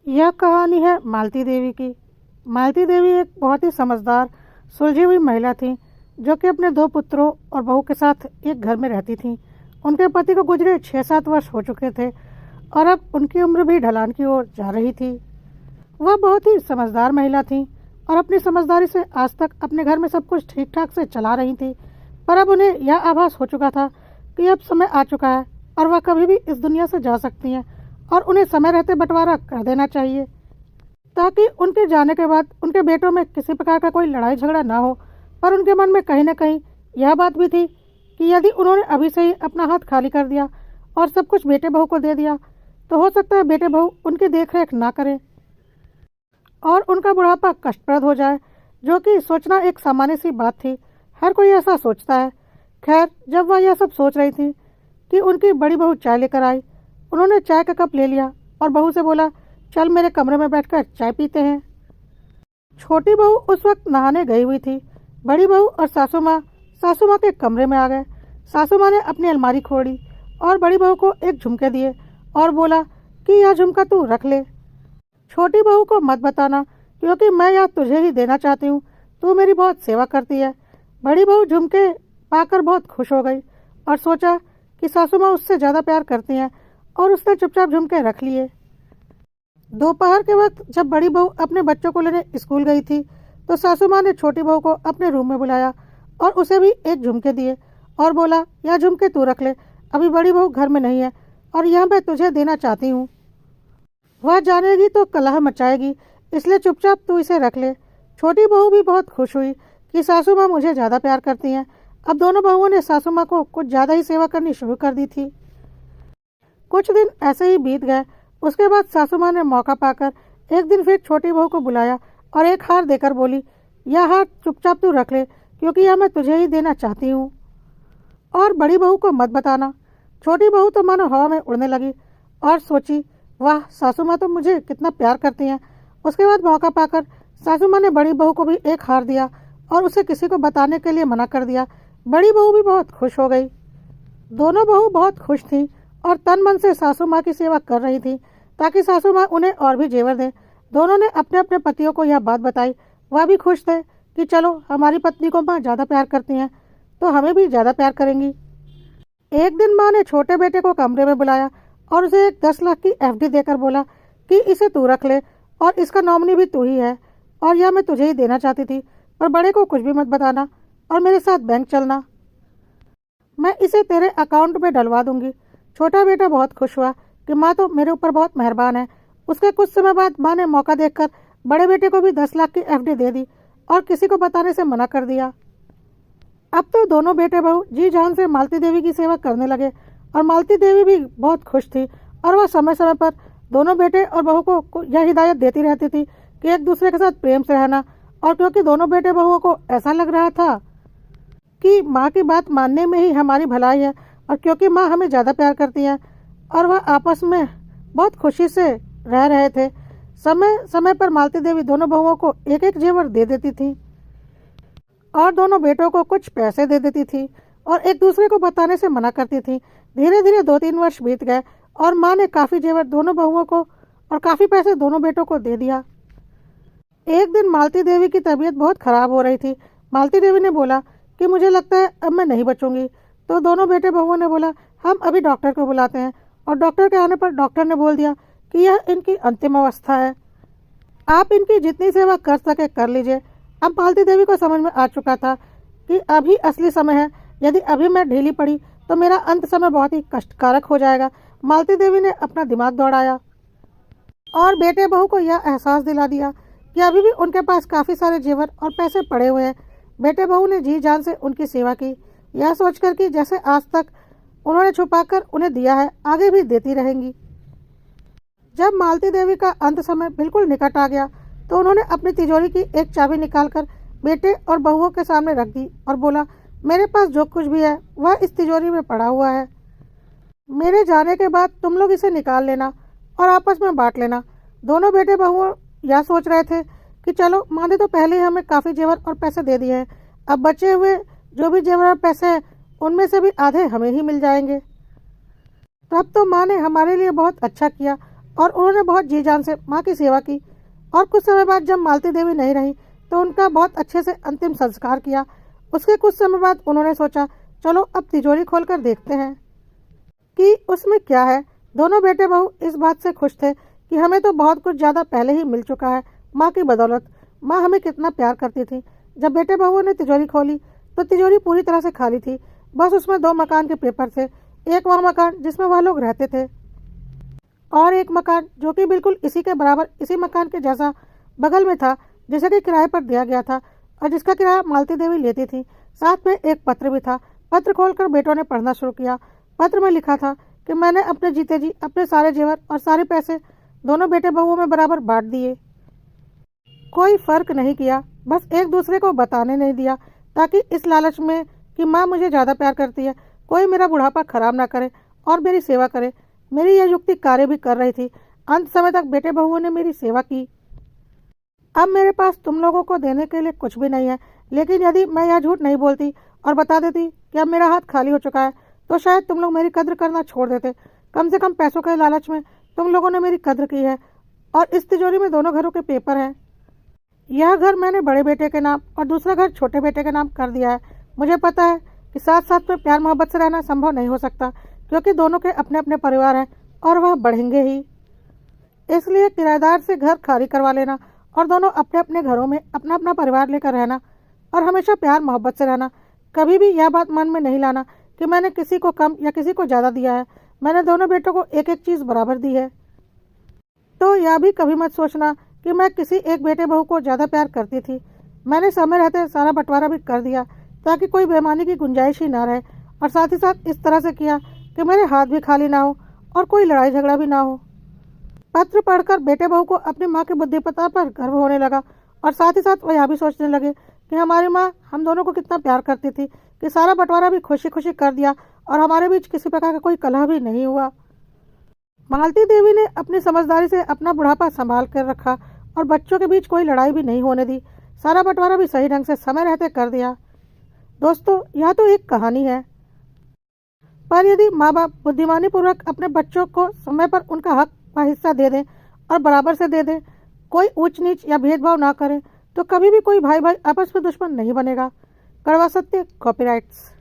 यह कहानी है मालती देवी की। मालती देवी एक बहुत ही समझदार, सुलझी हुई महिला थी जो कि अपने दो पुत्रों और बहू के साथ एक घर में रहती थी। उनके पति को गुजरे 6-7 वर्ष हो चुके थे और अब उनकी उम्र भी ढलान की ओर जा रही थी। वह बहुत ही समझदार महिला थी और अपनी समझदारी से आज तक अपने घर में सब कुछ ठीक ठाक से चला रही थी। पर अब उन्हें यह आभास हो चुका था कि अब समय आ चुका है और वह कभी भी इस दुनिया से जा सकती हैं और उन्हें समय रहते बंटवारा कर देना चाहिए ताकि उनके जाने के बाद उनके बेटों में किसी प्रकार का कोई लड़ाई झगड़ा ना हो। पर उनके मन में कहीं न कहीं यह बात भी थी कि यदि उन्होंने अभी से ही अपना हाथ खाली कर दिया और सब कुछ बेटे बहू को दे दिया तो हो सकता है बेटे बहू उनकी देखरेख ना करें और उनका बुढ़ापा कष्टप्रद हो जाए, जो कि सोचना एक सामान्य सी बात थी। हर कोई ऐसा सोचता है। खैर, जब वह यह सब सोच रही थी कि उनकी बड़ी बहू चाय लेकर आई। उन्होंने चाय का कप ले लिया और बहू से बोला, चल मेरे कमरे में बैठकर चाय पीते हैं। छोटी बहू उस वक्त नहाने गई हुई थी। बड़ी बहू और सासू माँ के कमरे में आ गए। सासू माँ ने अपनी अलमारी खोली और बड़ी बहू को एक झुमके दिए और बोला कि यह झुमका तू रख ले। छोटी बहू को मत बताना क्योंकि मैं यह तुझे ही देना चाहती हूँ, तू मेरी बहुत सेवा करती है। बड़ी बहू झुमके पाकर बहुत खुश हो गई और सोचा कि सासू माँ उससे ज़्यादा प्यार करती हैं और उसने चुपचाप झुमके रख लिए। दोपहर के वक्त जब बड़ी बहू अपने बच्चों को लेने स्कूल गई थी तो सासू माँ ने छोटी बहू को अपने रूम में बुलाया और उसे भी एक झुमके दिए और बोला, यह झुमके तू रख ले, अभी बड़ी बहू घर में नहीं है और यह मैं तुझे देना चाहती हूँ। वह जानेगी तो कलह मचाएगी, इसलिए चुपचाप तू इसे रख ले। छोटी बहू भी बहुत खुश हुई कि सासू माँ मुझे ज़्यादा प्यार करती हैं। अब दोनों बहुओं ने सासू माँ को कुछ ज़्यादा ही सेवा करनी शुरू कर दी थी। कुछ दिन ऐसे ही बीत गए। उसके बाद सासू माँ ने मौका पाकर एक दिन फिर छोटी बहू को बुलाया और एक हार देकर बोली, यह हार चुपचाप तू रख ले क्योंकि यह मैं तुझे ही देना चाहती हूँ और बड़ी बहू को मत बताना। छोटी बहू तो मानो हवा में उड़ने लगी और सोची, वाह, सासू माँ तो मुझे कितना प्यार करती हैं। उसके बाद मौका पाकर सासू माँ ने बड़ी बहू को भी एक हार दिया और उसे किसी को बताने के लिए मना कर दिया। बड़ी बहू भी बहुत खुश हो गई। दोनों बहू बहुत खुश थीं और तन मन से सासू माँ की सेवा कर रही थी ताकि सासू माँ उन्हें और भी जेवर दें। दोनों ने अपने अपने पतियों को यह बात बताई। वह भी खुश थे कि चलो, हमारी पत्नी को माँ ज़्यादा प्यार करती हैं तो हमें भी ज़्यादा प्यार करेंगी। एक दिन माँ ने छोटे बेटे को कमरे में बुलाया और उसे एक 10 लाख की एफडी देकर बोला कि इसे तू रख ले और इसका नॉमिनी भी तू ही है और यह मैं तुझे ही देना चाहती थी, पर बड़े को कुछ भी मत बताना और मेरे साथ बैंक चलना, मैं इसे तेरे अकाउंट में डलवा दूंगी। छोटा बेटा बहुत खुश हुआ कि माँ तो मेरे ऊपर बहुत मेहरबान है। उसके कुछ समय बाद माँ ने मौका देखकर बड़े बेटे को भी 10 लाख की एफडी दे दी और किसी को बताने से मना कर दिया। अब तो दोनों बेटे बहू जी जान से मालती देवी की सेवा करने लगे और मालती देवी भी बहुत खुश थी और वह समय समय पर दोनों बेटे और बहू को यह हिदायत देती रहती थी कि एक दूसरे के साथ प्रेम से रहना। और क्योंकि दोनों बेटे बहुओं को ऐसा लग रहा था कि माँ की बात मानने में ही हमारी भलाई है और क्योंकि माँ हमें ज़्यादा प्यार करती है और वह आपस में बहुत खुशी से रह रहे थे, समय समय पर मालती देवी दोनों बहुओं को एक एक जेवर दे देती थी और दोनों बेटों को कुछ पैसे दे देती थी और एक दूसरे को बताने से मना करती थी। धीरे धीरे 2-3 वर्ष बीत गए और माँ ने काफ़ी जेवर दोनों बहुओं को और काफ़ी पैसे दोनों बेटों को दे दिया। एक दिन मालती देवी की तबीयत बहुत ख़राब हो रही थी। मालती देवी ने बोला कि मुझे लगता है अब मैं नहीं बचूंगी। तो दोनों बेटे बहुओं ने बोला, हम अभी डॉक्टर को बुलाते हैं। और डॉक्टर के आने पर डॉक्टर ने बोल दिया कि यह इनकी अंतिम अवस्था है, आप इनकी जितनी सेवा कर सके कर लीजिए। अब मालती देवी को समझ में आ चुका था कि अभी असली समय है। यदि अभी मैं ढीली पड़ी तो मेरा अंत समय बहुत ही कष्टकारक हो जाएगा। मालती देवी ने अपना दिमाग दौड़ाया और बेटे बहू को यह एहसास दिला दिया कि अभी भी उनके पास काफ़ी सारे जेवर और पैसे पड़े हुए हैं। बेटे बहू ने जी जान से उनकी सेवा की, यह सोचकर कि जैसे आज तक उन्होंने छुपाकर उन्हें दिया है, आगे भी देती रहेंगी। जब मालती देवी का अंत समय बिल्कुल निकट आ गया तो उन्होंने अपनी तिजोरी की एक चाबी निकालकर बेटे और बहुओं के सामने रख दी और बोला, मेरे पास जो कुछ भी है वह इस तिजोरी में पड़ा हुआ है। मेरे जाने के बाद तुम लोग इसे निकाल लेना और आपस में बांट लेना। दोनों बेटे बहुओं यह सोच रहे थे कि चलो, माँ ने तो पहले ही हमें काफ़ी जेवर और पैसे दे दिए हैं, अब बचे हुए जो भी जेवर और पैसे हैं उनमें से भी आधे हमें ही मिल जाएंगे। तब तो माँ ने हमारे लिए बहुत अच्छा किया और उन्होंने बहुत जी जान से माँ की सेवा की। और कुछ समय बाद जब मालती देवी नहीं रही तो उनका बहुत अच्छे से अंतिम संस्कार किया। उसके कुछ समय बाद उन्होंने सोचा, चलो अब तिजोरी खोलकर देखते हैं कि उसमें क्या है। दोनों बेटे बहू इस बात से खुश थे कि हमें तो बहुत कुछ ज़्यादा पहले ही मिल चुका है माँ की बदौलत। माँ हमें कितना प्यार करती थी। जब बेटे बहुओं ने तिजोरी खोली तो तिजोरी पूरी तरह से खाली थी। बस उसमें 2 मकान के पेपर थे। एक वह मकान जिसमें वह लोग रहते थे और एक मकान जो कि बिल्कुल इसी के बराबर, इसी मकान के जैसा बगल में था, जिसे कि किराए पर दिया गया था और जिसका किराया मालती देवी लेती थी। साथ में एक पत्र भी था। पत्र खोलकर बेटों ने पढ़ना शुरू किया। पत्र में लिखा था कि मैंने अपने जीते जी अपने सारे जेवर और सारे पैसे दोनों बेटे बहुओं में बराबर बांट दिए। कोई फर्क नहीं किया, बस एक दूसरे को बताने नहीं दिया, ताकि इस लालच में कि माँ मुझे ज़्यादा प्यार करती है, कोई मेरा बुढ़ापा खराब ना करे और मेरी सेवा करे। मेरी यह युक्ति कार्य भी कर रही थी। अंत समय तक बेटे बहुओं ने मेरी सेवा की। अब मेरे पास तुम लोगों को देने के लिए कुछ भी नहीं है, लेकिन यदि मैं यह झूठ नहीं बोलती और बता देती कि अब मेरा हाथ खाली हो चुका है तो शायद तुम लोग मेरी कद्र करना छोड़ देते। कम से कम पैसों के लालच में तुम लोगों ने मेरी कद्र की है। और इस तिजोरी में दोनों घरों के पेपर हैं। यह घर मैंने बड़े बेटे के नाम और दूसरा घर छोटे बेटे के नाम कर दिया है। मुझे पता है कि साथ साथ में प्यार मोहब्बत से रहना संभव नहीं हो सकता, क्योंकि दोनों के अपने अपने परिवार हैं और वह बढ़ेंगे ही। इसलिए किराएदार से घर खाली करवा लेना और दोनों अपने अपने घरों में अपना अपना परिवार लेकर रहना और हमेशा प्यार मोहब्बत से रहना। कभी भी यह बात मन में नहीं लाना कि मैंने किसी को कम या किसी को ज़्यादा दिया है। मैंने दोनों बेटों को एक एक चीज़ बराबर दी है। तो यह भी कभी मत सोचना कि मैं किसी एक बेटे बहू को ज़्यादा प्यार करती थी। मैंने समय रहते सारा बंटवारा भी कर दिया ताकि कोई बेईमानी की गुंजाइश ही ना रहे, और साथ ही साथ इस तरह से किया कि मेरे हाथ भी खाली ना हो और कोई लड़ाई झगड़ा भी ना हो। पत्र पढ़कर बेटे बहू को अपनी माँ की बुद्धिमत्ता पर गर्व होने लगा और साथ ही साथ वह यह भी सोचने लगे कि हमारी माँ हम दोनों को कितना प्यार करती थी कि सारा बंटवारा भी खुशी खुशी कर दिया और हमारे बीच किसी प्रकार का कोई कलह भी नहीं हुआ। मालती देवी ने अपनी समझदारी से अपना बुढ़ापा संभाल कर रखा और बच्चों के बीच कोई लड़ाई भी नहीं होने दी। सारा बंटवारा भी सही ढंग से समय रहते कर दिया। दोस्तों, यह तो एक कहानी है, पर यदि माँ बाप बुद्धिमानी पूर्वक अपने बच्चों को समय पर उनका हक व हिस्सा दे दें और बराबर से दे दें, कोई ऊंच नीच या भेदभाव ना करें, तो कभी भी कोई भाई भाई आपस में दुश्मन नहीं बनेगा। कड़वा सत्य, कॉपीराइट्स।